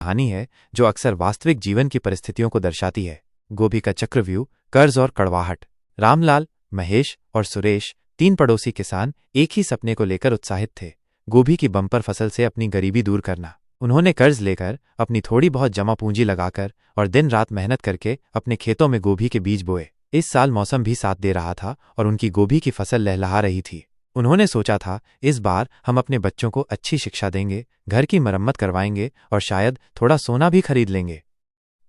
कहानी है जो अक्सर वास्तविक जीवन की परिस्थितियों को दर्शाती है। गोभी का चक्रव्यूह, कर्ज और कड़वाहट। रामलाल, महेश और सुरेश, तीन पड़ोसी किसान, एक ही सपने को लेकर उत्साहित थे, गोभी की बम्पर फसल से अपनी गरीबी दूर करना। उन्होंने कर्ज लेकर, अपनी थोड़ी बहुत जमा पूंजी लगाकर और दिन रात मेहनत करके अपने खेतों में गोभी के बीज बोए। इस साल मौसम भी साथ दे रहा था और उनकी गोभी की फसल लहलहा रही थी। उन्होंने सोचा था, इस बार हम अपने बच्चों को अच्छी शिक्षा देंगे, घर की मरम्मत करवाएंगे और शायद थोड़ा सोना भी खरीद लेंगे।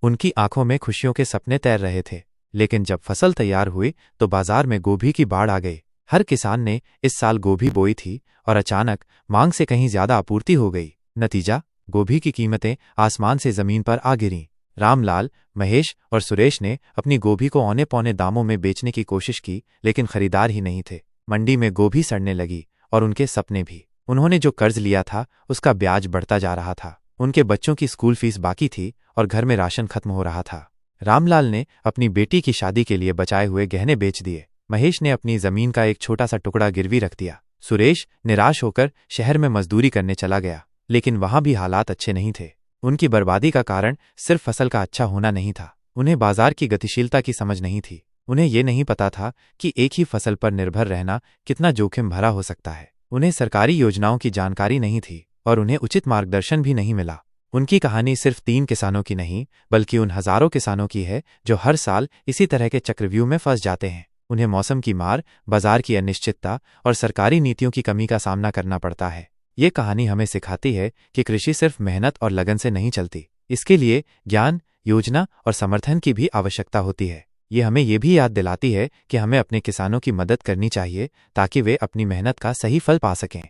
उनकी आंखों में खुशियों के सपने तैर रहे थे। लेकिन जब फसल तैयार हुई तो बाजार में गोभी की बाढ़ आ गई। हर किसान ने इस साल गोभी बोई थी और अचानक मांग से कहीं ज्यादा आपूर्ति हो गई। नतीजा, गोभी की कीमतें आसमान से जमीन पर आ गिरीं। रामलाल, महेश और सुरेश ने अपनी गोभी को औने पौने दामों में बेचने की कोशिश की, लेकिन खरीदार ही नहीं थे। मंडी में गोभी सड़ने लगी और उनके सपने भी। उन्होंने जो कर्ज लिया था उसका ब्याज बढ़ता जा रहा था। उनके बच्चों की स्कूल फीस बाकी थी और घर में राशन खत्म हो रहा था। रामलाल ने अपनी बेटी की शादी के लिए बचाए हुए गहने बेच दिए। महेश ने अपनी जमीन का एक छोटा सा टुकड़ा गिरवी रख दिया। सुरेश निराश होकर शहर में मजदूरी करने चला गया, लेकिन वहां भी हालात अच्छे नहीं थे। उनकी बर्बादी का कारण सिर्फ फसल का अच्छा होना नहीं था, उन्हें बाजार की गतिशीलता की समझ नहीं थी। उन्हें ये नहीं पता था कि एक ही फसल पर निर्भर रहना कितना जोखिम भरा हो सकता है। उन्हें सरकारी योजनाओं की जानकारी नहीं थी और उन्हें उचित मार्गदर्शन भी नहीं मिला। उनकी कहानी सिर्फ 3 किसानों की नहीं, बल्कि उन हजारों किसानों की है जो हर साल इसी तरह के चक्रव्यूह में फंस जाते हैं। उन्हें मौसम की मार, बाजार की अनिश्चितता और सरकारी नीतियों की कमी का सामना करना पड़ता है। ये कहानी हमें सिखाती है कि कृषि सिर्फ मेहनत और लगन से नहीं चलती। इसके लिए ज्ञान, योजना और समर्थन की भी आवश्यकता होती है। ये हमें ये भी याद दिलाती है कि हमें अपने किसानों की मदद करनी चाहिए ताकि वे अपनी मेहनत का सही फल पा सकें।